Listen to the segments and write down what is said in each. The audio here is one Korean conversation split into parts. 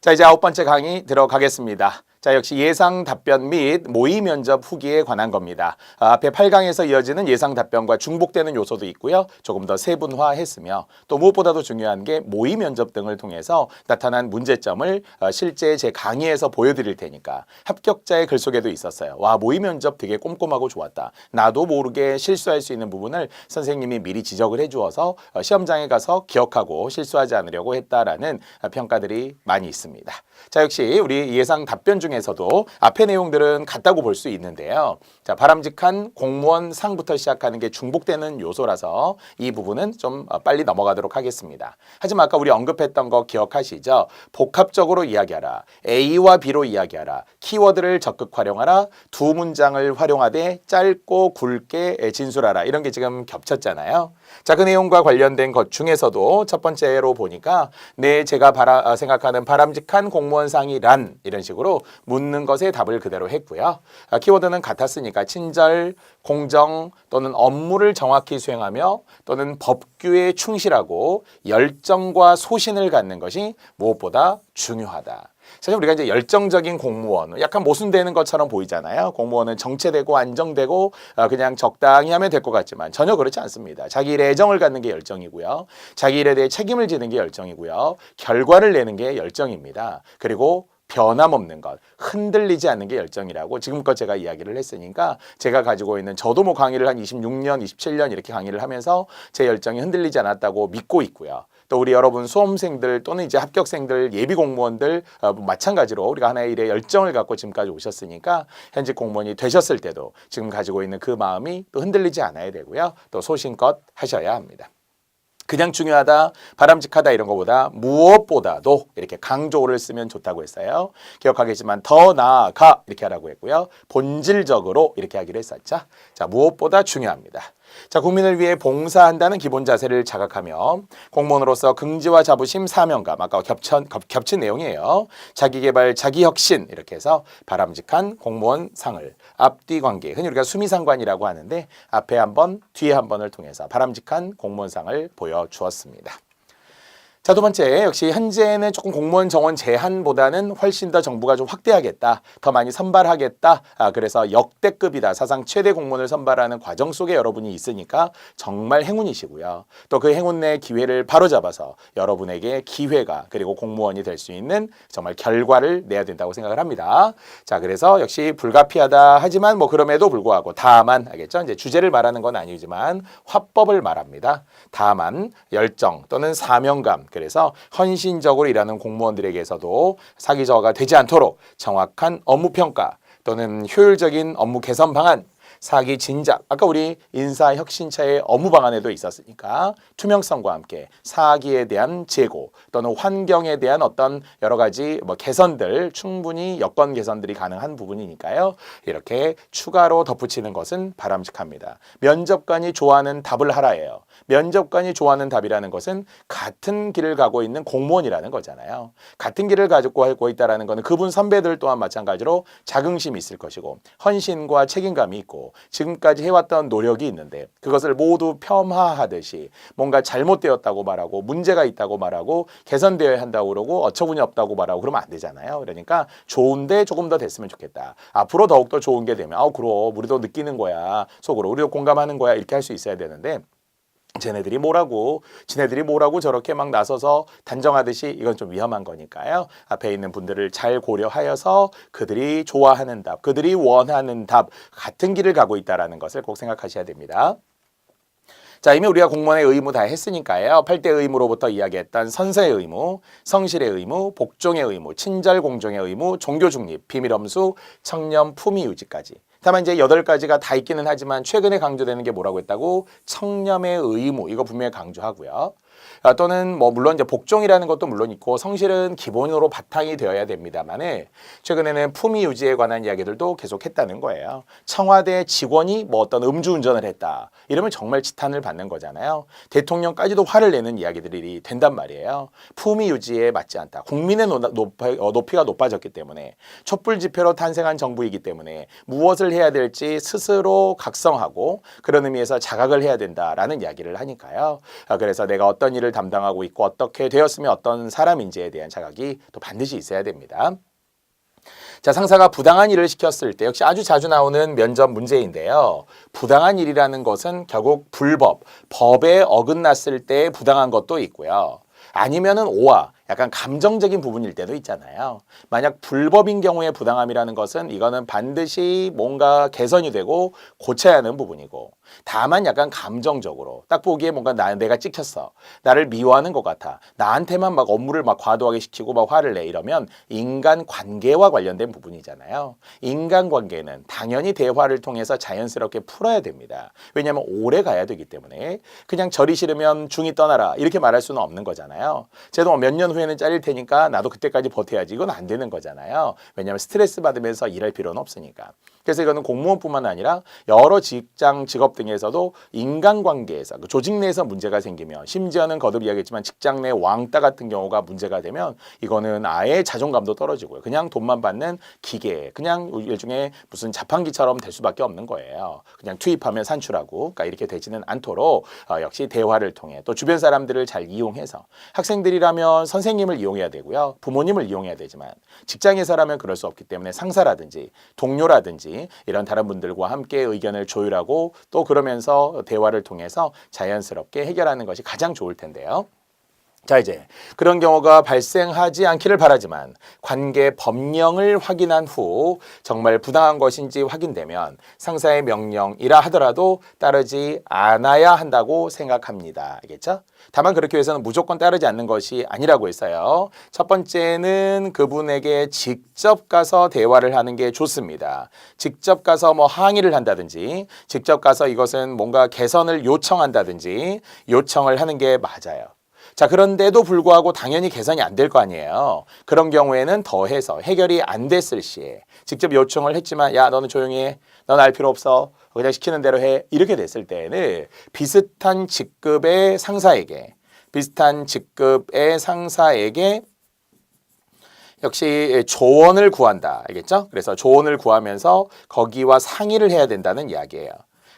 자, 이제 9번째 강의 들어가겠습니다. 자, 역시 예상 답변 및 모의 면접 후기에 관한 겁니다. 앞에 8강에서 이어지는 예상 답변과 중복되는 요소도 있고요. 조금 더 세분화했으며 또 무엇보다도 중요한 게 모의 면접 등을 통해서 나타난 문제점을 실제 제 강의에서 보여드릴 테니까 합격자의 글 속에도 있었어요. 와, 모의 면접 되게 꼼꼼하고 좋았다. 나도 모르게 실수할 수 있는 부분을 선생님이 미리 지적을 해주어서 시험장에 가서 기억하고 실수하지 않으려고 했다라는 평가들이 많이 있습니다. 자, 역시 우리 예상 답변 중에서도 앞의 내용들은 같다고 볼 수 있는데요. 자, 바람직한 공무원 상부터 시작하는 게 중복되는 요소라서 이 부분은 좀 빨리 넘어가도록 하겠습니다. 하지만 아까 우리 언급했던 거 기억하시죠? 복합적으로 이야기하라. A와 B로 이야기하라. 키워드를 적극 활용하라. 두 문장을 활용하되 짧고 굵게 진술하라. 이런 게 지금 겹쳤잖아요. 자, 그 내용과 관련된 것 중에서도 첫 번째로 보니까 제가 생각하는 바람직한 공무원상이란 이런 식으로 묻는 것에 답을 그대로 했고요. 키워드는 같았으니까 친절, 공정 또는 업무를 정확히 수행하며 또는 법규에 충실하고 열정과 소신을 갖는 것이 무엇보다 중요하다. 사실 우리가 이제 열정적인 공무원, 약간 모순되는 것처럼 보이잖아요. 공무원은 정체되고 안정되고 그냥 적당히 하면 될 것 같지만 전혀 그렇지 않습니다. 자기 일에 애정을 갖는 게 열정이고요. 자기 일에 대해 책임을 지는 게 열정이고요. 결과를 내는 게 열정입니다. 그리고 변함없는 것, 흔들리지 않는 게 열정이라고 지금껏 제가 이야기를 했으니까 제가 가지고 있는 저도 뭐 강의를 한 26년, 27년 이렇게 강의를 하면서 제 열정이 흔들리지 않았다고 믿고 있고요. 또 우리 여러분 수험생들 또는 이제 합격생들 예비 공무원들 마찬가지로 우리가 하나의 일에 열정을 갖고 지금까지 오셨으니까 현직 공무원이 되셨을 때도 지금 가지고 있는 그 마음이 또 흔들리지 않아야 되고요. 또 소신껏 하셔야 합니다. 그냥 중요하다, 바람직하다 이런 것보다 무엇보다도 이렇게 강조를 쓰면 좋다고 했어요. 기억하겠지만 더 나아가 이렇게 하라고 했고요. 본질적으로 이렇게 하기로 했었죠. 자, 무엇보다 중요합니다. 자, 국민을 위해 봉사한다는 기본 자세를 자각하며 공무원으로서 긍지와 자부심, 사명감, 아까 겹친 내용이에요. 자기개발, 자기혁신 이렇게 해서 바람직한 공무원상을 앞뒤 관계, 흔히 우리가 수미상관이라고 하는데 앞에 한 번, 뒤에 한 번을 통해서 바람직한 공무원상을 보여주었습니다. 자, 두 번째, 역시 현재는 조금 공무원 정원 제한보다는 훨씬 더 정부가 좀 확대하겠다, 더 많이 선발하겠다, 그래서 역대급이다, 사상 최대 공무원을 선발하는 과정 속에 여러분이 있으니까 정말 행운이시고요. 또 그 행운 내 기회를 바로잡아서 여러분에게 기회가 그리고 공무원이 될 수 있는 정말 결과를 내야 된다고 생각을 합니다. 자, 그래서 역시 불가피하다 하지만 뭐 그럼에도 불구하고 다만, 알겠죠? 이제 주제를 말하는 건 아니지만 화법을 말합니다. 다만 열정 또는 사명감, 그래서 헌신적으로 일하는 공무원들에게서도 사기저하가 되지 않도록 정확한 업무 평가 또는 효율적인 업무 개선 방안, 사기 진작, 아까 우리 인사혁신처의 업무 방안에도 있었으니까 투명성과 함께 사기에 대한 재고 또는 환경에 대한 어떤 여러 가지 개선들, 충분히 여건 개선들이 가능한 부분이니까요. 이렇게 추가로 덧붙이는 것은 바람직합니다. 면접관이 좋아하는 답을 하라예요. 면접관이 좋아하는 답이라는 것은 같은 길을 가고 있는 공무원이라는 거잖아요. 같은 길을 가지고 있다는 것은 그분 선배들 또한 마찬가지로 자긍심이 있을 것이고 헌신과 책임감이 있고 지금까지 해왔던 노력이 있는데 그것을 모두 폄하하듯이 뭔가 잘못되었다고 말하고 문제가 있다고 말하고 개선되어야 한다고 그러고 어처구니 없다고 말하고 그러면 안 되잖아요. 그러니까 좋은데 조금 더 됐으면 좋겠다. 앞으로 더욱더 좋은 게 되면 그럼 우리도 느끼는 거야. 속으로 우리도 공감하는 거야. 이렇게 할 수 있어야 되는데 지네들이 뭐라고 저렇게 막 나서서 단정하듯이 이건 좀 위험한 거니까요. 앞에 있는 분들을 잘 고려하여서 그들이 좋아하는 답, 그들이 원하는 답, 같은 길을 가고 있다는 것을 꼭 생각하셔야 됩니다. 자, 이미 우리가 공무원의 의무 다 했으니까요. 8대 의무로부터 이야기했던 선서의 의무, 성실의 의무, 복종의 의무, 친절 공정의 의무, 종교 중립, 비밀 엄수, 청렴 품위 유지까지. 다만 이제 8가지가 다 있기는 하지만 최근에 강조되는 게 뭐라고 했다고? 청렴의 의무, 이거 분명히 강조하고요. 또는 물론 이제 복종이라는 것도 물론 있고 성실은 기본으로 바탕이 되어야 됩니다만은 최근에는 품위 유지에 관한 이야기들도 계속했다는 거예요. 청와대 직원이 어떤 음주운전을 했다 이러면 정말 지탄을 받는 거잖아요. 대통령까지도 화를 내는 이야기들이 된단 말이에요. 품위 유지에 맞지 않다. 국민의 높이가 높아졌기 때문에 촛불 집회로 탄생한 정부이기 때문에 무엇을 해야 될지 스스로 각성하고 그런 의미에서 자각을 해야 된다라는 이야기를 하니까요. 그래서 내가 어떤 일을 담당하고 있고 어떻게 되었으면 어떤 사람인지에 대한 자각이 또 반드시 있어야 됩니다. 자, 상사가 부당한 일을 시켰을 때 역시 아주 자주 나오는 면접 문제인데요. 부당한 일이라는 것은 결국 불법, 법에 어긋났을 때 부당한 것도 있고요. 아니면은 오화, 약간 감정적인 부분일 때도 있잖아요. 만약 불법인 경우에 부당함이라는 것은 이거는 반드시 뭔가 개선이 되고 고쳐야 하는 부분이고, 다만 약간 감정적으로 딱 보기에 뭔가 내가 찍혔어, 나를 미워하는 것 같아, 나한테만 막 업무를 막 과도하게 시키고 막 화를 내, 이러면 인간관계와 관련된 부분이잖아요. 인간관계는 당연히 대화를 통해서 자연스럽게 풀어야 됩니다. 왜냐하면 오래 가야 되기 때문에. 그냥 절이 싫으면 중이 떠나라 이렇게 말할 수는 없는 거잖아요. 쟤도 몇 년 후에는 잘릴 테니까 나도 그때까지 버텨야지, 이건 안 되는 거잖아요. 왜냐하면 스트레스 받으면서 일할 필요는 없으니까. 그래서 이거는 공무원뿐만 아니라 여러 직장, 직업 등에서도 인간관계에서, 그 조직 내에서 문제가 생기면, 심지어는 거듭 이야기했지만 직장 내 왕따 같은 경우가 문제가 되면 이거는 아예 자존감도 떨어지고요. 그냥 돈만 받는 기계, 그냥 일종의 무슨 자판기처럼 될 수밖에 없는 거예요. 그냥 투입하면 산출하고, 그러니까 이렇게 되지는 않도록 역시 대화를 통해 또 주변 사람들을 잘 이용해서, 학생들이라면 선생님을 이용해야 되고요. 부모님을 이용해야 되지만 직장에서라면 그럴 수 없기 때문에 상사라든지 동료라든지 이런 다른 분들과 함께 의견을 조율하고 또 그러면서 대화를 통해서 자연스럽게 해결하는 것이 가장 좋을 텐데요. 자, 이제 그런 경우가 발생하지 않기를 바라지만 관계 법령을 확인한 후 정말 부당한 것인지 확인되면 상사의 명령이라 하더라도 따르지 않아야 한다고 생각합니다. 알겠죠? 다만 그렇게 해서는 무조건 따르지 않는 것이 아니라고 했어요. 첫 번째는 그분에게 직접 가서 대화를 하는 게 좋습니다. 직접 가서 뭐 항의를 한다든지, 직접 가서 이것은 뭔가 개선을 요청한다든지 요청을 하는 게 맞아요. 자, 그런데도 불구하고 당연히 개선이 안 될 거 아니에요. 그런 경우에는 더해서 해결이 안 됐을 시에 직접 요청을 했지만, 야, 너는 조용히 해, 넌 알 필요 없어, 그냥 시키는 대로 해, 이렇게 됐을 때는 비슷한 직급의 상사에게 역시 조언을 구한다. 알겠죠? 그래서 조언을 구하면서 거기와 상의를 해야 된다는 이야기예요.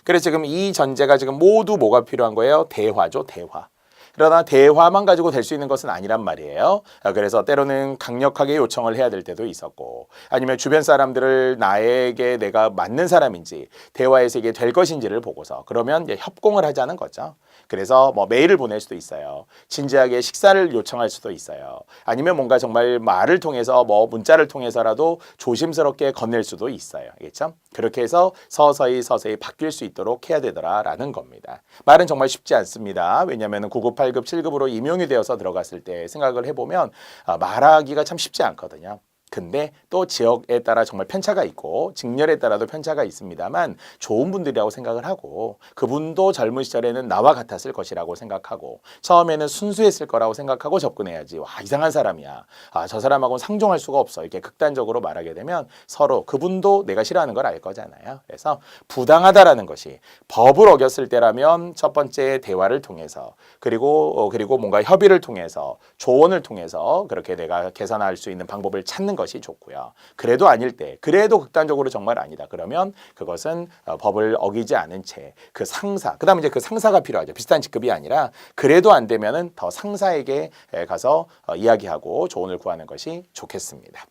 그래서 지금 이 전제가 지금 모두 뭐가 필요한 거예요? 대화죠, 대화. 그러나 대화만 가지고 될 수 있는 것은 아니란 말이에요. 그래서 때로는 강력하게 요청을 해야 될 때도 있었고, 아니면 주변 사람들을 나에게 내가 맞는 사람인지, 대화에서 이게 될 것인지를 보고서 그러면 이제 협공을 하자는 거죠. 그래서 뭐 메일을 보낼 수도 있어요. 진지하게 식사를 요청할 수도 있어요. 아니면 뭔가 정말 말을 통해서 뭐 문자를 통해서라도 조심스럽게 건넬 수도 있어요. 알겠죠? 그렇게 해서 서서히 바뀔 수 있도록 해야 되더라라는 겁니다. 말은 정말 쉽지 않습니다. 왜냐하면 9급, 8급, 7급으로 임용이 되어서 들어갔을 때 생각을 해보면 말하기가 참 쉽지 않거든요. 근데 또 지역에 따라 정말 편차가 있고 직렬에 따라도 편차가 있습니다만 좋은 분들이라고 생각을 하고, 그분도 젊은 시절에는 나와 같았을 것이라고 생각하고 처음에는 순수했을 거라고 생각하고 접근해야지, 와, 이상한 사람이야, 저 사람하고는 상종할 수가 없어, 이렇게 극단적으로 말하게 되면 서로 그분도 내가 싫어하는 걸 알 거잖아요. 그래서 부당하다라는 것이 법을 어겼을 때라면 첫 번째 대화를 통해서, 그리고 뭔가 협의를 통해서, 조언을 통해서 그렇게 내가 개선할 수 있는 방법을 찾는 것이 좋고요. 그래도 아닐 때, 그래도 극단적으로 정말 아니다, 그러면 그것은 법을 어기지 않은 채 그 상사, 그다음에 이제 그 상사가 필요하죠. 비슷한 직급이 아니라 그래도 안 되면은 더 상사에게 가서 이야기하고 조언을 구하는 것이 좋겠습니다.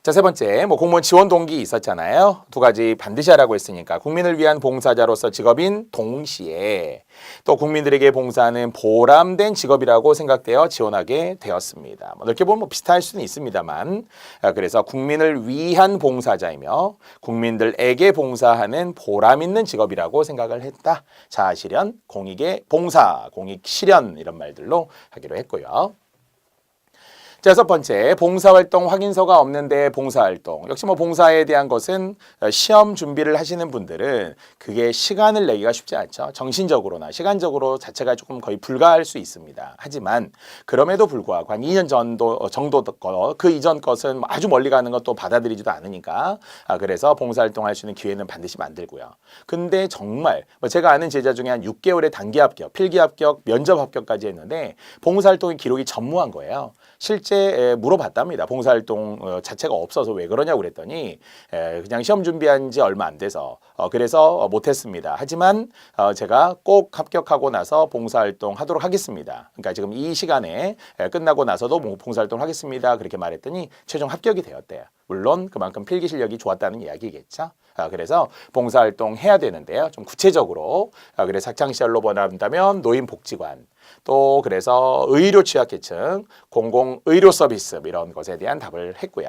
자, 세 번째, 공무원 지원 동기 있었잖아요. 두 가지 반드시 하라고 했으니까 국민을 위한 봉사자로서 직업인 동시에 또 국민들에게 봉사하는 보람된 직업이라고 생각되어 지원하게 되었습니다. 넓게 보면 비슷할 수는 있습니다만, 그래서 국민을 위한 봉사자이며 국민들에게 봉사하는 보람 있는 직업이라고 생각을 했다. 자아실현, 공익의 봉사, 공익실현 이런 말들로 하기로 했고요. 자, 여섯 번째, 봉사활동 확인서가 없는데 봉사활동. 역시 봉사에 대한 것은 시험 준비를 하시는 분들은 그게 시간을 내기가 쉽지 않죠. 정신적으로나 시간적으로 자체가 조금 거의 불가할 수 있습니다. 하지만 그럼에도 불구하고 한 2년 정도 그 이전 것은 아주 멀리 가는 것도 받아들이지도 않으니까, 그래서 봉사활동 할 수 있는 기회는 반드시 만들고요. 근데 정말 제가 아는 제자 중에 한 6개월의 단기 합격, 필기 합격, 면접 합격까지 했는데 봉사활동의 기록이 전무한 거예요. 실제 당시에 물어봤답니다. 봉사활동 자체가 없어서 왜 그러냐고 그랬더니 그냥 시험 준비한 지 얼마 안 돼서 그래서 못했습니다. 하지만 제가 꼭 합격하고 나서 봉사활동 하도록 하겠습니다. 그러니까 지금 이 시간에 끝나고 나서도 봉사활동 하겠습니다. 그렇게 말했더니 최종 합격이 되었대요. 물론 그만큼 필기 실력이 좋았다는 이야기겠죠. 그래서 봉사활동 해야 되는데요. 좀 구체적으로 그래서 학창시절로 말한다면 노인복지관, 또 그래서 의료 취약계층, 공공의료 서비스 이런 것에 대한 답을 했고요.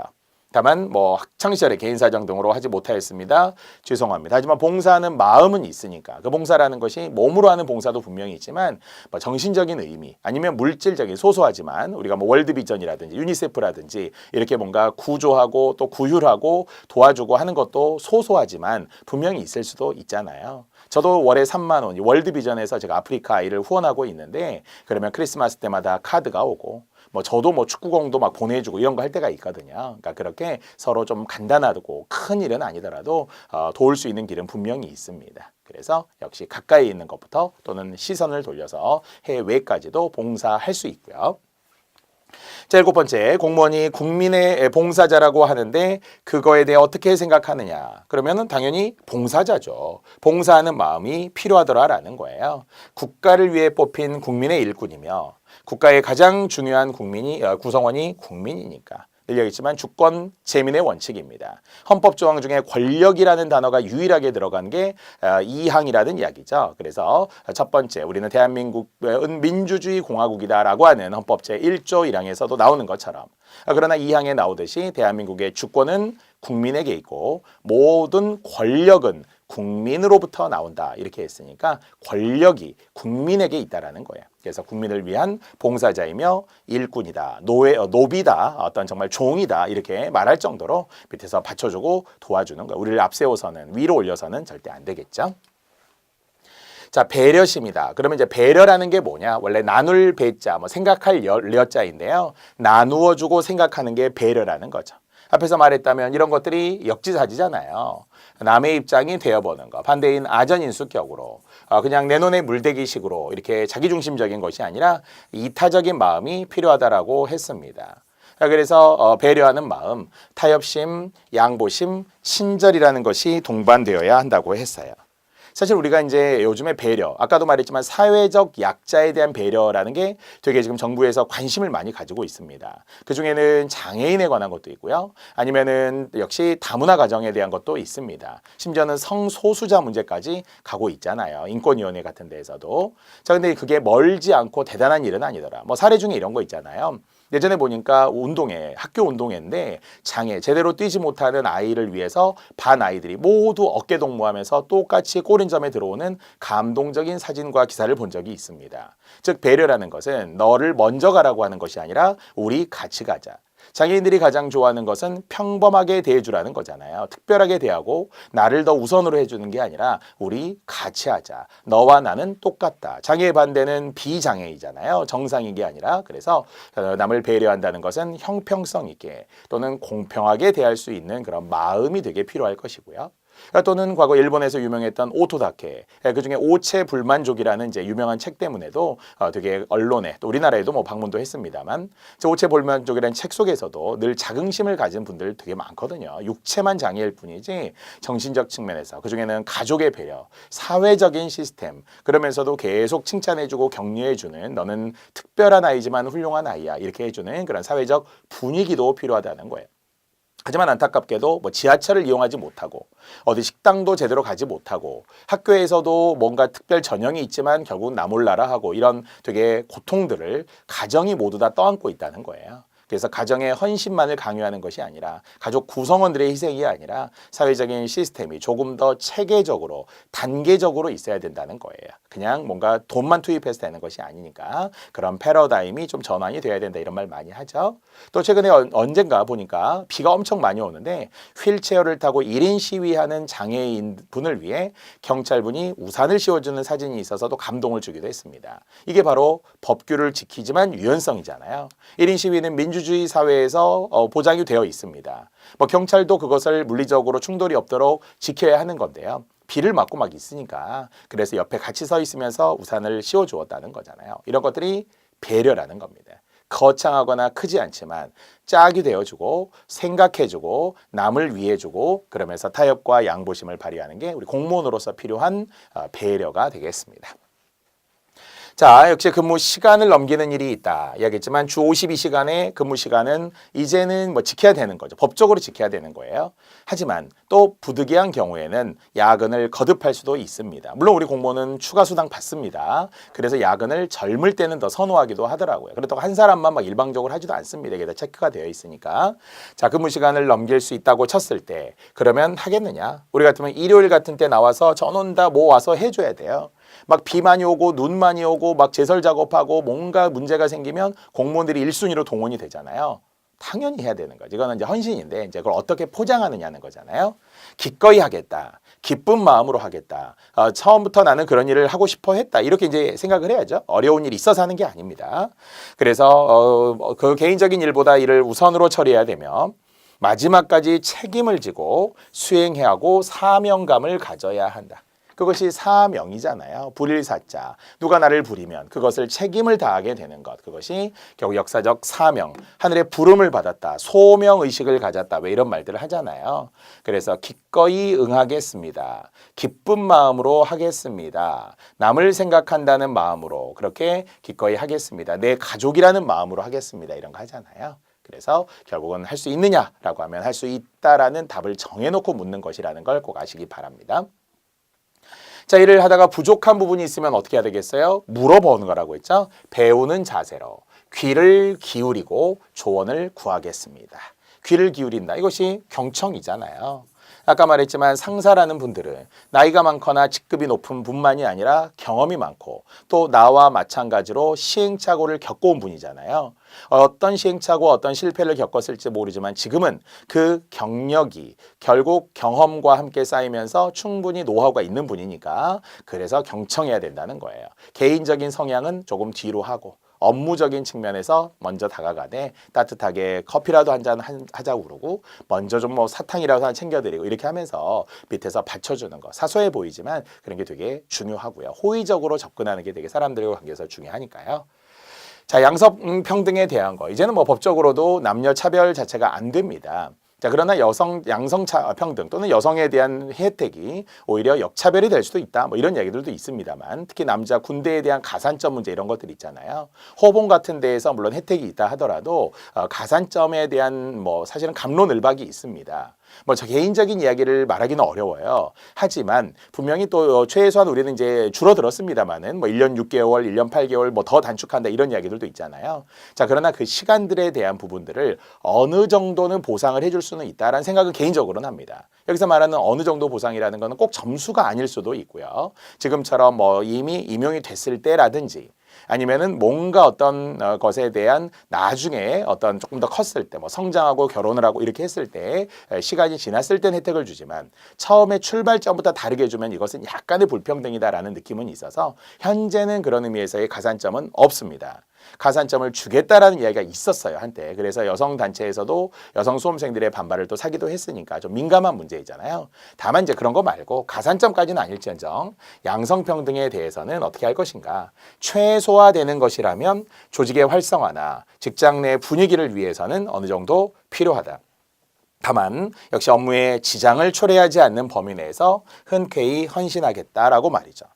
다만 뭐 학창시절에 개인사정 등으로 하지 못하였습니다. 죄송합니다. 하지만 봉사하는 마음은 있으니까 그 봉사라는 것이 몸으로 하는 봉사도 분명히 있지만 뭐 정신적인 의미 아니면 물질적인 소소하지만 우리가 뭐 월드비전이라든지 유니세프라든지 이렇게 뭔가 구조하고 또 구휼하고 도와주고 하는 것도 소소하지만 분명히 있을 수도 있잖아요. 저도 월에 3만 원 월드비전에서 제가 아프리카 아이를 후원하고 있는데 그러면 크리스마스 때마다 카드가 오고 뭐 저도 뭐 축구공도 막 보내주고 이런 거 할 때가 있거든요. 그러니까 그렇게 서로 좀 간단하고 큰 일은 아니더라도 도울 수 있는 길은 분명히 있습니다. 그래서 역시 가까이 있는 것부터 또는 시선을 돌려서 해외까지도 봉사할 수 있고요. 자, 7번째, 공무원이 국민의 봉사자라고 하는데 그거에 대해 어떻게 생각하느냐? 그러면은 당연히 봉사자죠. 봉사하는 마음이 필요하더라라는 거예요. 국가를 위해 뽑힌 국민의 일꾼이며 국가의 가장 중요한 구성원이 국민이니까. 늘 얘기했지만 주권 재민의 원칙입니다. 헌법 조항 중에 권력이라는 단어가 유일하게 들어간 게 2항이라는 이야기죠. 그래서 첫 번째 우리는 대한민국은 민주주의 공화국이다라고 하는 헌법 제1조 1항에서도 나오는 것처럼 그러나 2항에 나오듯이 대한민국의 주권은 국민에게 있고 모든 권력은 국민으로부터 나온다 이렇게 했으니까 권력이 국민에게 있다라는 거예요. 그래서 국민을 위한 봉사자이며 일꾼이다, 노비다, 어떤 정말 종이다 이렇게 말할 정도로 밑에서 받쳐주고 도와주는 거예요. 우리를 앞세워서는 위로 올려서는 절대 안 되겠죠. 자, 배려심이다. 그러면 이제 배려라는 게 뭐냐? 원래 나눌 배자, 뭐 생각할 여자인데요. 나누어 주고 생각하는 게 배려라는 거죠. 앞에서 말했다면 이런 것들이 역지사지잖아요. 남의 입장이 되어보는 거. 반대인 아전인수격으로 그냥 내 눈에 물대기식으로 이렇게 자기중심적인 것이 아니라 이타적인 마음이 필요하다라고 했습니다. 그래서 배려하는 마음, 타협심, 양보심, 친절이라는 것이 동반되어야 한다고 했어요. 사실 우리가 이제 요즘에 배려, 아까도 말했지만 사회적 약자에 대한 배려라는 게 되게 지금 정부에서 관심을 많이 가지고 있습니다. 그중에는 장애인에 관한 것도 있고요. 아니면은 역시 다문화 가정에 대한 것도 있습니다. 심지어는 성소수자 문제까지 가고 있잖아요. 인권위원회 같은 데에서도. 자, 근데 그게 멀지 않고 대단한 일은 아니더라. 뭐 사례 중에 이런 거 있잖아요. 예전에 보니까 학교 운동회인데 제대로 뛰지 못하는 아이를 위해서 반 아이들이 모두 어깨 동무하면서 똑같이 골인점에 들어오는 감동적인 사진과 기사를 본 적이 있습니다. 즉 배려라는 것은 너를 먼저 가라고 하는 것이 아니라 우리 같이 가자. 장애인들이 가장 좋아하는 것은 평범하게 대해주라는 거잖아요. 특별하게 대하고 나를 더 우선으로 해주는 게 아니라 우리 같이 하자. 너와 나는 똑같다. 장애의 반대는 비장애이잖아요. 정상인 게 아니라. 그래서 남을 배려한다는 것은 형평성 있게 또는 공평하게 대할 수 있는 그런 마음이 되게 필요할 것이고요. 또는 과거 일본에서 유명했던 오토다케, 그중에 오체불만족이라는 이제 유명한 책 때문에도 되게 언론에 또 우리나라에도 뭐 방문도 했습니다만 오체불만족이라는 책 속에서도 늘 자긍심을 가진 분들 되게 많거든요. 육체만 장애일 뿐이지 정신적 측면에서 그중에는 가족의 배려, 사회적인 시스템 그러면서도 계속 칭찬해주고 격려해주는 너는 특별한 아이지만 훌륭한 아이야 이렇게 해주는 그런 사회적 분위기도 필요하다는 거예요. 하지만 안타깝게도 뭐 지하철을 이용하지 못하고 어디 식당도 제대로 가지 못하고 학교에서도 뭔가 특별 전형이 있지만 결국 나 몰라라 하고 이런 되게 고통들을 가정이 모두 다 떠안고 있다는 거예요. 그래서 가정의 헌신만을 강요하는 것이 아니라 가족 구성원들의 희생이 아니라 사회적인 시스템이 조금 더 체계적으로 단계적으로 있어야 된다는 거예요. 그냥 뭔가 돈만 투입해서 되는 것이 아니니까 그런 패러다임이 좀 전환이 돼야 된다 이런 말 많이 하죠. 또 최근에 언젠가 보니까 비가 엄청 많이 오는데 휠체어를 타고 1인 시위하는 장애인 분을 위해 경찰분이 우산을 씌워주는 사진이 있어서도 감동을 주기도 했습니다. 이게 바로 법규를 지키지만 유연성이잖아요. 1인 시위는 민주주의 사회에서 보장이 되어 있습니다. 뭐 경찰도 그것을 물리적으로 충돌이 없도록 지켜야 하는 건데요. 비를 맞고 막 있으니까 그래서 옆에 같이 서 있으면서 우산을 씌워주었다는 거잖아요. 이런 것들이 배려라는 겁니다. 거창하거나 크지 않지만 짝이 되어주고 생각해주고 남을 위해주고 그러면서 타협과 양보심을 발휘하는 게 우리 공무원으로서 필요한 배려가 되겠습니다. 자, 역시 근무 시간을 넘기는 일이 있다. 이야기했지만 주 52시간의 근무 시간은 이제는 뭐 지켜야 되는 거죠. 법적으로 지켜야 되는 거예요. 하지만 또 부득이한 경우에는 야근을 거듭할 수도 있습니다. 물론 우리 공무원은 추가 수당 받습니다. 그래서 야근을 젊을 때는 더 선호하기도 하더라고요. 그렇다고 한 사람만 막 일방적으로 하지도 않습니다. 이게 다 체크가 되어 있으니까. 자, 근무 시간을 넘길 수 있다고 쳤을 때 그러면 하겠느냐? 우리 같으면 일요일 같은 때 나와서 전원 다 모아서 해줘야 돼요. 막 비 많이 오고 눈 많이 오고 막 제설 작업하고 뭔가 문제가 생기면 공무원들이 1순위로 동원이 되잖아요. 당연히 해야 되는 거죠. 이거는 이제 헌신인데 이제 그걸 어떻게 포장하느냐는 거잖아요. 기꺼이 하겠다. 기쁜 마음으로 하겠다. 처음부터 나는 그런 일을 하고 싶어 했다. 이렇게 이제 생각을 해야죠. 어려운 일이 있어서 하는 게 아닙니다. 그래서 그 개인적인 일보다 일을 우선으로 처리해야 되면 마지막까지 책임을 지고 수행해야 하고 사명감을 가져야 한다. 그것이 사명이잖아요. 불일사자. 누가 나를 부리면 그것을 책임을 다하게 되는 것. 그것이 결국 역사적 사명. 하늘의 부름을 받았다. 소명의식을 가졌다. 왜 이런 말들을 하잖아요. 그래서 기꺼이 응하겠습니다. 기쁜 마음으로 하겠습니다. 남을 생각한다는 마음으로 그렇게 기꺼이 하겠습니다. 내 가족이라는 마음으로 하겠습니다. 이런 거 하잖아요. 그래서 결국은 할 수 있느냐라고 하면 할 수 있다라는 답을 정해놓고 묻는 것이라는 걸 꼭 아시기 바랍니다. 자, 일을 하다가 부족한 부분이 있으면 어떻게 해야 되겠어요? 물어보는 거라고 했죠. 배우는 자세로 귀를 기울이고 조언을 구하겠습니다. 귀를 기울인다. 이것이 경청이잖아요. 아까 말했지만 상사라는 분들은 나이가 많거나 직급이 높은 분만이 아니라 경험이 많고 또 나와 마찬가지로 시행착오를 겪어온 분이잖아요. 어떤 시행착오, 어떤 실패를 겪었을지 모르지만 지금은 그 경력이 결국 경험과 함께 쌓이면서 충분히 노하우가 있는 분이니까 그래서 경청해야 된다는 거예요. 개인적인 성향은 조금 뒤로 하고 업무적인 측면에서 먼저 다가가되 따뜻하게 커피라도 한잔 하자고 그러고 먼저 좀 뭐 사탕이라도 하나 챙겨드리고 이렇게 하면서 밑에서 받쳐주는 거 사소해 보이지만 그런 게 되게 중요하고요. 호의적으로 접근하는 게 되게 사람들과 관계에서 중요하니까요. 자, 양성평등에 대한 거 이제는 뭐 법적으로도 남녀 차별 자체가 안 됩니다. 자, 그러나 양성평등 또는 여성에 대한 혜택이 오히려 역차별이 될 수도 있다. 뭐 이런 얘기들도 있습니다만 특히 남자 군대에 대한 가산점 문제 이런 것들 있잖아요. 호봉 같은 데에서 물론 혜택이 있다 하더라도 가산점에 대한 뭐 사실은 갑론을박이 있습니다. 뭐 저 개인적인 이야기를 말하기는 어려워요. 하지만 분명히 또 최소한 우리는 이제 줄어들었습니다만은 뭐 1년 6개월, 1년 8개월 뭐 더 단축한다 이런 이야기들도 있잖아요. 자, 그러나 그 시간들에 대한 부분들을 어느 정도는 보상을 해줄 수는 있다라는 생각은 개인적으로는 합니다. 여기서 말하는 어느 정도 보상이라는 것은 꼭 점수가 아닐 수도 있고요. 지금처럼 뭐 이미 임용이 됐을 때라든지 아니면은 뭔가 어떤 것에 대한 나중에 어떤 조금 더 컸을 때 뭐 성장하고 결혼을 하고 이렇게 했을 때 시간이 지났을 땐 혜택을 주지만 처음에 출발점부터 다르게 주면 이것은 약간의 불평등이다라는 느낌은 있어서 현재는 그런 의미에서의 가산점은 없습니다. 가산점을 주겠다라는 이야기가 있었어요 한때. 그래서 여성 단체에서도 여성 수험생들의 반발을 또 사기도 했으니까 좀 민감한 문제이잖아요. 다만 이제 그런 거 말고 가산점까지는 아닐지언정 양성평등에 대해서는 어떻게 할 것인가. 최소화되는 것이라면 조직의 활성화나 직장 내 분위기를 위해서는 어느 정도 필요하다. 다만 역시 업무에 지장을 초래하지 않는 범위 내에서 흔쾌히 헌신하겠다라고 말이죠.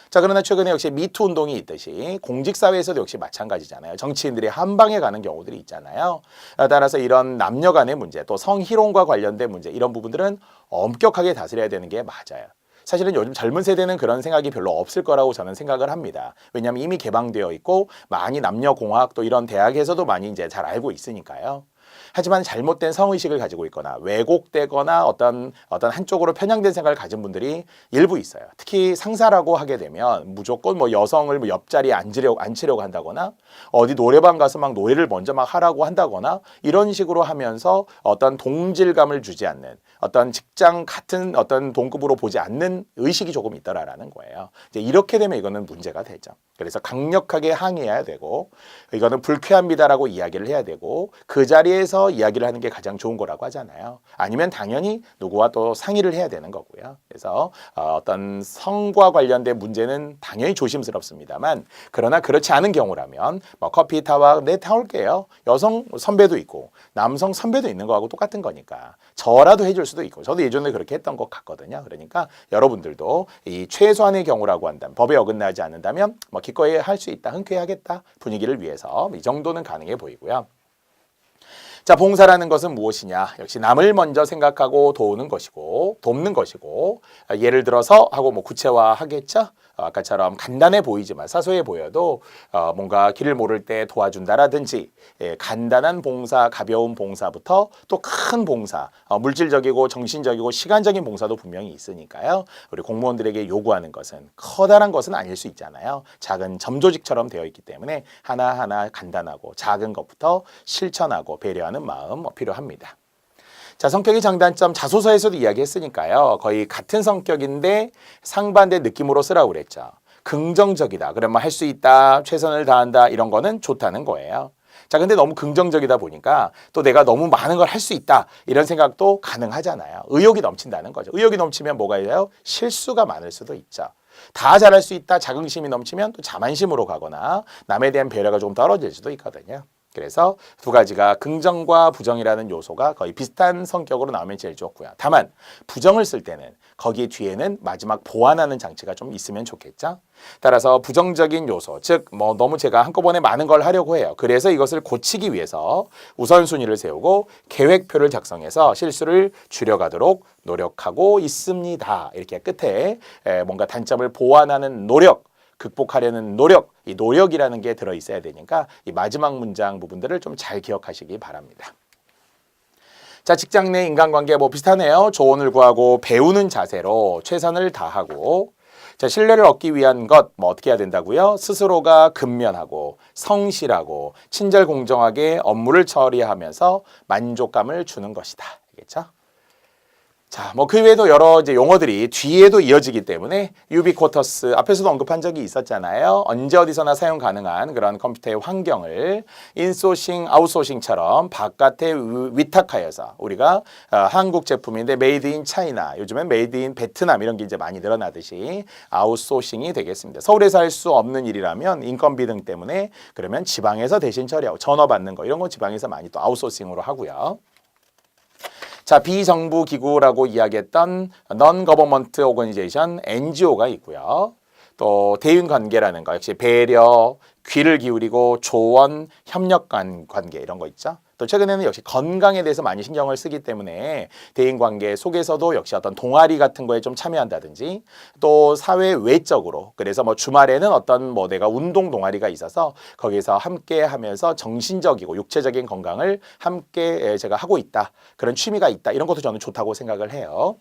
자, 그러나 최근에 역시 미투 운동이 있듯이 공직사회에서도 역시 마찬가지잖아요. 정치인들이 한 방에 가는 경우들이 있잖아요. 따라서 이런 남녀 간의 문제, 또 성희롱과 관련된 문제 이런 부분들은 엄격하게 다스려야 되는 게 맞아요. 사실은 요즘 젊은 세대는 그런 생각이 별로 없을 거라고 저는 생각을 합니다. 왜냐하면 이미 개방되어 있고 많이 남녀공학 또 이런 대학에서도 많이 이제 잘 알고 있으니까요. 하지만 잘못된 성의식을 가지고 있거나 왜곡되거나 어떤 한쪽으로 편향된 생각을 가진 분들이 일부 있어요. 특히 상사라고 하게 되면 무조건 뭐 여성을 뭐 옆자리에 앉히려고 한다거나 어디 노래방 가서 막 노래를 먼저 막 하라고 한다거나 이런 식으로 하면서 어떤 동질감을 주지 않는 어떤 직장 같은 어떤 동급으로 보지 않는 의식이 조금 있더라라는 거예요. 이제 이렇게 되면 이거는 문제가 되죠. 그래서 강력하게 항의해야 되고 이거는 불쾌합니다라고 이야기를 해야 되고 그 자리에서 이야기를 하는 게 가장 좋은 거라고 하잖아요. 아니면 당연히 누구와 또 상의를 해야 되는 거고요. 그래서 어떤 성과 관련된 문제는 당연히 조심스럽습니다만 그러나 그렇지 않은 경우라면 뭐 커피 타와 네 타올게요. 여성 선배도 있고 남성 선배도 있는 거하고 똑같은 거니까 저라도 해줄 수도 있고 저도 예전에 그렇게 했던 것 같거든요. 그러니까 여러분들도 이 최소한의 경우라고 한다면 법에 어긋나지 않는다면 뭐 기꺼이 할 수 있다, 흔쾌히 하겠다 분위기를 위해서 이 정도는 가능해 보이고요. 자, 봉사라는 것은 무엇이냐? 역시 남을 먼저 생각하고 돕는 것이고, 예를 들어서 하고 뭐 구체화하겠죠? 아까처럼 간단해 보이지만 사소해 보여도 뭔가 길을 모를 때 도와준다라든지 간단한 봉사, 가벼운 봉사부터 또 큰 봉사, 물질적이고 정신적이고 시간적인 봉사도 분명히 있으니까요. 우리 공무원들에게 요구하는 것은 커다란 것은 아닐 수 있잖아요. 작은 점조직처럼 되어 있기 때문에 하나하나 간단하고 작은 것부터 실천하고 배려하는 마음 필요합니다. 자, 성격의 장단점 자소서에서도 이야기했으니까요. 거의 같은 성격인데 상반된 느낌으로 쓰라고 그랬죠. 긍정적이다. 그러면 할 수 있다, 최선을 다한다 이런 거는 좋다는 거예요. 자, 근데 너무 긍정적이다 보니까 또 내가 너무 많은 걸 할 수 있다 이런 생각도 가능하잖아요. 의욕이 넘친다는 거죠. 의욕이 넘치면 뭐가 있어요? 실수가 많을 수도 있죠. 다 잘할 수 있다, 자긍심이 넘치면 또 자만심으로 가거나 남에 대한 배려가 좀 떨어질 수도 있거든요. 그래서 두 가지가 긍정과 부정이라는 요소가 거의 비슷한 성격으로 나오면 제일 좋고요. 다만 부정을 쓸 때는 거기 뒤에는 마지막 보완하는 장치가 좀 있으면 좋겠죠. 따라서 부정적인 요소, 즉 뭐 너무 제가 한꺼번에 많은 걸 하려고 해요. 그래서 이것을 고치기 위해서 우선순위를 세우고 계획표를 작성해서 실수를 줄여가도록 노력하고 있습니다. 이렇게 끝에 뭔가 단점을 보완하는 노력, 극복하려는 노력, 이 노력이라는 게 들어있어야 되니까 이 마지막 문장 부분들을 좀 잘 기억하시기 바랍니다. 자, 직장 내 인간관계 뭐 비슷하네요. 조언을 구하고 배우는 자세로 최선을 다하고 자, 신뢰를 얻기 위한 것 뭐 어떻게 해야 된다고요? 스스로가 근면하고 성실하고 친절 공정하게 업무를 처리하면서 만족감을 주는 것이다. 알겠죠? 자, 뭐 그 외에도 여러 이제 용어들이 뒤에도 이어지기 때문에 유비쿼터스 앞에서도 언급한 적이 있었잖아요. 언제 어디서나 사용 가능한 그런 컴퓨터의 환경을 인소싱, 아웃소싱처럼 바깥에 위탁하여서 우리가 한국 제품인데 메이드 인 차이나 요즘엔 메이드 인 베트남 이런 게 이제 많이 늘어나듯이 아웃소싱이 되겠습니다. 서울에서 할 수 없는 일이라면 인건비 등 때문에 그러면 지방에서 대신 처리하고 전화 받는 거 이런 거 지방에서 많이 또 아웃소싱으로 하고요. 자, 비정부 기구라고 이야기했던 Non-Government Organization, NGO가 있고요. 또 대인관계라는 거 역시 배려, 귀를 기울이고 조언, 협력 관계 이런 거 있죠. 또 최근에는 역시 건강에 대해서 많이 신경을 쓰기 때문에 대인관계 속에서도 역시 어떤 동아리 같은 거에 좀 참여한다든지 또 사회 외적으로 그래서 뭐 주말에는 어떤 뭐 내가 운동 동아리가 있어서 거기서 함께 하면서 정신적이고 육체적인 건강을 함께 제가 하고 있다. 그런 취미가 있다. 이런 것도 저는 좋다고 생각을 해요.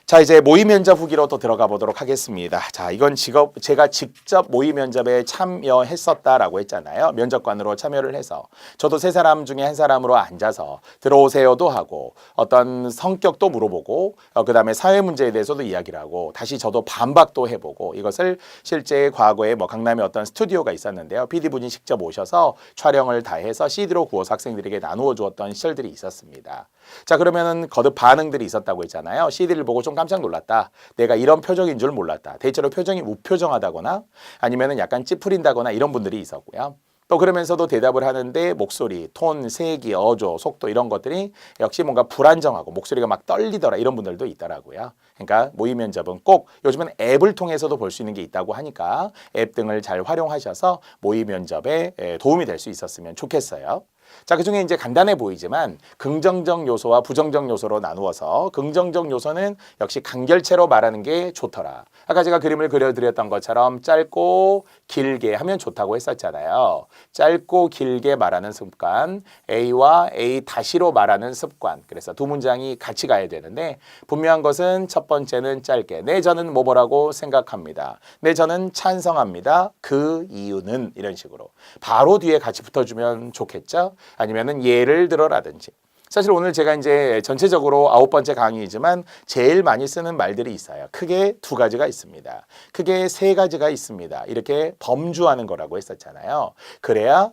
자, 이제 모의 면접 후기로 또 들어가 보도록 하겠습니다. 자, 이건 제가 직접 모의 면접에 참여했었다라고 했잖아요. 면접관으로 참여를 해서 저도 세 사람 중에 한 사람으로 앉아서 들어오세요도 하고 어떤 성격도 물어보고 그다음에 사회 문제에 대해서도 이야기를 하고 다시 저도 반박도 해보고 이것을 실제 과거에 뭐 강남에 어떤 스튜디오가 있었는데요. PD분이 직접 오셔서 촬영을 다 해서 CD로 구워서 학생들에게 나누어 주었던 시절들이 있었습니다. 자, 그러면은 거듭 반응들이 있었다고 했잖아요. CD를 보고 좀 깜짝 놀랐다. 내가 이런 표정인 줄 몰랐다. 대체로 표정이 무표정하다거나 아니면은 약간 찌푸린다거나 이런 분들이 있었고요. 또 그러면서도 대답을 하는데 목소리, 톤, 세기, 어조, 속도 이런 것들이 역시 뭔가 불안정하고 목소리가 막 떨리더라 이런 분들도 있더라고요. 그러니까 모의 면접은 꼭 요즘은 앱을 통해서도 볼 수 있는 게 있다고 하니까 앱 등을 잘 활용하셔서 모의 면접에 도움이 될 수 있었으면 좋겠어요. 자, 그중에 이제 간단해 보이지만 긍정적 요소와 부정적 요소로 나누어서 긍정적 요소는 역시 간결체로 말하는 게 좋더라. 아까 제가 그림을 그려드렸던 것처럼 짧고 길게 하면 좋다고 했었잖아요. 짧고 길게 말하는 습관, A와 A-로 말하는 습관. 그래서 두 문장이 같이 가야 되는데 분명한 것은 첫 번째는 짧게 네, 저는 뭐라고 생각합니다. 네, 저는 찬성합니다. 그 이유는 이런 식으로 바로 뒤에 같이 붙어주면 좋겠죠. 아니면은 예를 들어라든지 사실 오늘 제가 이제 전체적으로 9번째 강의이지만 제일 많이 쓰는 말들이 있어요. 크게 두 가지가 있습니다. 크게 세 가지가 있습니다. 이렇게 범주하는 거라고 했었잖아요. 그래야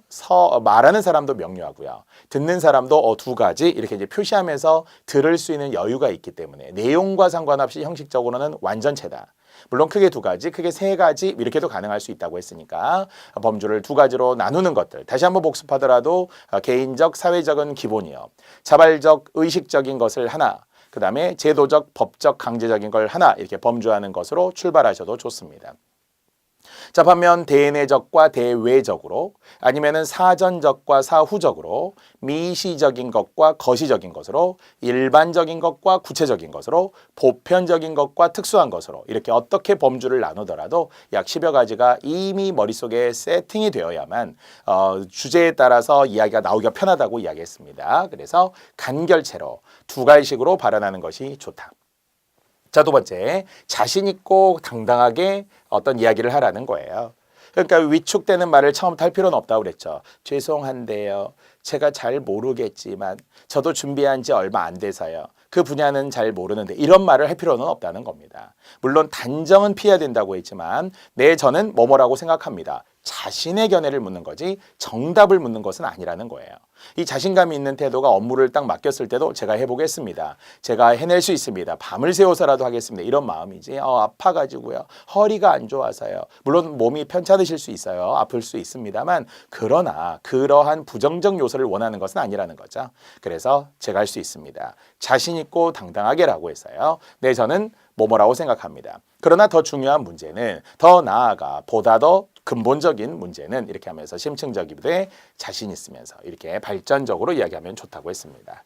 말하는 사람도 명료하고요. 듣는 사람도 두 가지 이렇게 이제 표시하면서 들을 수 있는 여유가 있기 때문에 내용과 상관없이 형식적으로는 완전체다. 물론 크게 두 가지, 크게 세 가지 이렇게도 가능할 수 있다고 했으니까 범주를 두 가지로 나누는 것들 다시 한번 복습하더라도 개인적, 사회적은 기본이요. 자발적, 의식적인 것을 하나, 그 다음에 제도적, 법적, 강제적인 걸 하나 이렇게 범주하는 것으로 출발하셔도 좋습니다. 자, 반면 대내적과 대외적으로 아니면은 사전적과 사후적으로 미시적인 것과 거시적인 것으로 일반적인 것과 구체적인 것으로 보편적인 것과 특수한 것으로 이렇게 어떻게 범주를 나누더라도 약 10여 가지가 이미 머릿속에 세팅이 되어야만 주제에 따라서 이야기가 나오기가 편하다고 이야기했습니다. 그래서 간결체로 두 가지식으로 발언하는 것이 좋다. 자, 두 번째, 자신 있고 당당하게 어떤 이야기를 하라는 거예요. 그러니까 위축되는 말을 처음부터 할 필요는 없다고 그랬죠. 죄송한데요. 제가 잘 모르겠지만 저도 준비한 지 얼마 안 돼서요. 그 분야는 잘 모르는데 이런 말을 할 필요는 없다는 겁니다. 물론 단정은 피해야 된다고 했지만 저는 뭐뭐라고 생각합니다. 자신의 견해를 묻는 거지 정답을 묻는 것은 아니라는 거예요. 이 자신감이 있는 태도가 업무를 딱 맡겼을 때도 제가 해보겠습니다. 제가 해낼 수 있습니다. 밤을 새워서라도 하겠습니다. 이런 마음이지 아파가지고요. 허리가 안 좋아서요. 물론 몸이 편찮으실 수 있어요. 아플 수 있습니다만 그러나 그러한 부정적 요소를 원하는 것은 아니라는 거죠. 그래서 제가 할 수 있습니다. 자신 있고 당당하게라고 했어요. 저는 뭐뭐라고 생각합니다. 그러나 더 중요한 문제는 더 나아가 보다 더 근본적인 문제는 이렇게 하면서 심층적이되 자신 있으면서 이렇게 발전적으로 이야기하면 좋다고 했습니다.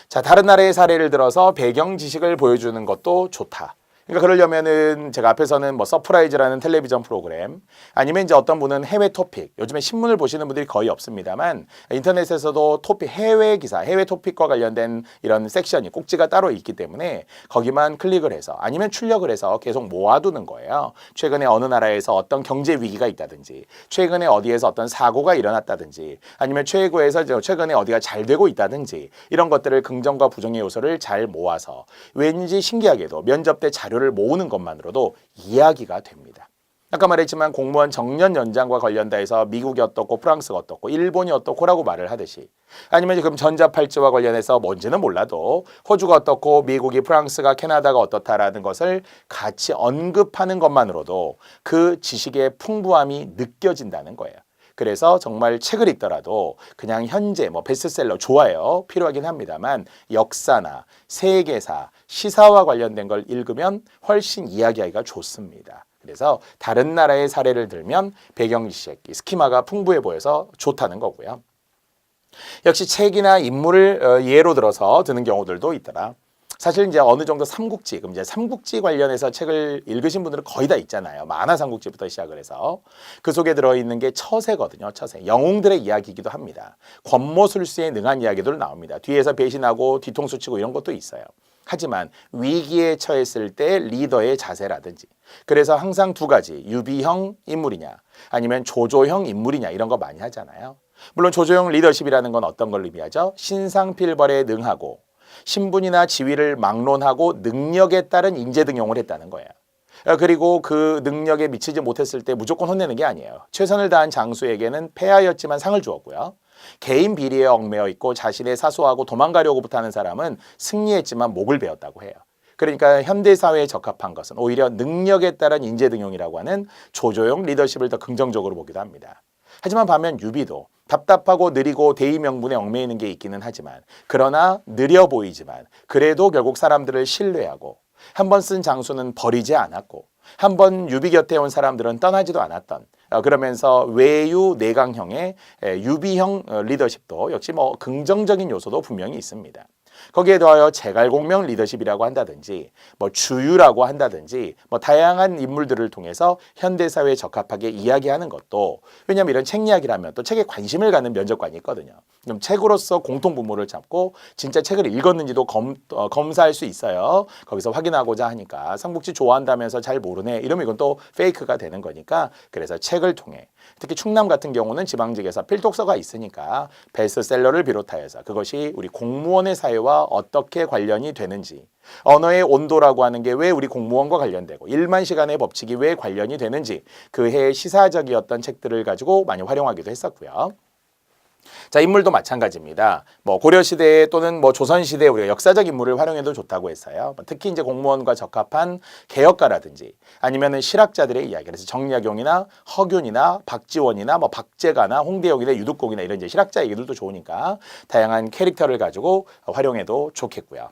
자, 다른 나라의 사례를 들어서 배경 지식을 보여주는 것도 좋다. 그러니까 그러려면은 제가 앞에서는 뭐 서프라이즈라는 텔레비전 프로그램 아니면 이제 어떤 분은 해외 토픽, 요즘에 신문을 보시는 분들이 거의 없습니다만 인터넷에서도 토픽, 해외 기사, 해외 토픽과 관련된 이런 섹션이 꼭지가 따로 있기 때문에 거기만 클릭을 해서 아니면 출력을 해서 계속 모아두는 거예요. 최근에 어느 나라에서 어떤 경제 위기가 있다든지 최근에 어디에서 어떤 사고가 일어났다든지 아니면 최근에 어디가 잘 되고 있다든지 이런 것들을 긍정과 부정의 요소를 잘 모아서 왠지 신기하게도 면접 때 자료를 모으는 것만으로도 이야기가 됩니다. 아까 말했지만 공무원 정년 연장과 관련다 해서 미국이 어떻고 프랑스가 어떻고 일본이 어떻고라고 말을 하듯이 아니면 지금 전자팔찌와 관련해서 뭔지는 몰라도 호주가 어떻고 미국이 프랑스가 캐나다가 어떻다라는 것을 같이 언급하는 것만으로도 그 지식의 풍부함이 느껴진다는 거예요. 그래서 정말 책을 읽더라도 그냥 현재 베스트셀러 좋아요. 필요하긴 합니다만 역사나 세계사, 시사와 관련된 걸 읽으면 훨씬 이야기하기가 좋습니다. 그래서 다른 나라의 사례를 들면 배경지식, 스키마가 풍부해 보여서 좋다는 거고요. 역시 책이나 인물을 예로 들어서 드는 경우들도 있더라. 사실 이제 어느 정도 삼국지, 그럼 이제 삼국지 관련해서 책을 읽으신 분들은 거의 다 있잖아요. 만화 삼국지부터 시작을 해서 그 속에 들어있는 게 처세거든요. 처세. 영웅들의 이야기이기도 합니다. 권모술수에 능한 이야기들 나옵니다. 뒤에서 배신하고 뒤통수 치고 이런 것도 있어요. 하지만 위기에 처했을 때 리더의 자세라든지 그래서 항상 두 가지 유비형 인물이냐 아니면 조조형 인물이냐 이런 거 많이 하잖아요. 물론 조조형 리더십이라는 건 어떤 걸 의미하죠? 신상필벌에 능하고 신분이나 지위를 막론하고 능력에 따른 인재 등용을 했다는 거예요. 그리고 그 능력에 미치지 못했을 때 무조건 혼내는 게 아니에요. 최선을 다한 장수에게는 패하였지만 상을 주었고요. 개인 비리에 얽매여 있고 자신의 사소하고 도망가려고부터 하는 사람은 승리했지만 목을 베었다고 해요. 그러니까 현대사회에 적합한 것은 오히려 능력에 따른 인재 등용이라고 하는 조조형 리더십을 더 긍정적으로 보기도 합니다. 하지만 반면 유비도 답답하고 느리고 대의명분에 얽매이는 게 있기는 하지만 그러나 느려 보이지만 그래도 결국 사람들을 신뢰하고 한 번 쓴 장수는 버리지 않았고 한 번 유비 곁에 온 사람들은 떠나지도 않았던 그러면서 외유 내강형의 유비형 리더십도 역시 긍정적인 요소도 분명히 있습니다. 거기에 더하여 제갈공명 리더십이라고 한다든지 뭐 주유라고 한다든지 뭐 다양한 인물들을 통해서 현대사회에 적합하게 이야기하는 것도, 왜냐하면 이런 책 이야기라면 또 책에 관심을 갖는 면접관이 있거든요. 그럼 책으로서 공통분모를 잡고 진짜 책을 읽었는지도 검사할 수 있어요. 거기서 확인하고자 하니까 삼국지 좋아한다면서 잘 모르네 이러면 이건 또 페이크가 되는 거니까, 그래서 책을 통해, 특히 충남 같은 경우는 지방직에서 필독서가 있으니까 베스트셀러를 비롯하여서 그것이 우리 공무원의 사회와 어떻게 관련이 되는지, 언어의 온도라고 하는 게 왜 우리 공무원과 관련되고 1만 시간의 법칙이 왜 관련이 되는지 그 해의 시사적이었던 책들을 가지고 많이 활용하기도 했었고요. 자, 인물도 마찬가지입니다. 뭐 고려시대 또는 뭐 조선시대 우리가 역사적 인물을 활용해도 좋다고 했어요. 특히 이제 공무원과 적합한 개혁가라든지 아니면은 실학자들의 이야기, 그래서 정약용이나 허균이나 박지원이나 뭐 박제가나 홍대영이나 유득공이나 이런 이제 실학자 얘기들도 좋으니까 다양한 캐릭터를 가지고 활용해도 좋겠고요.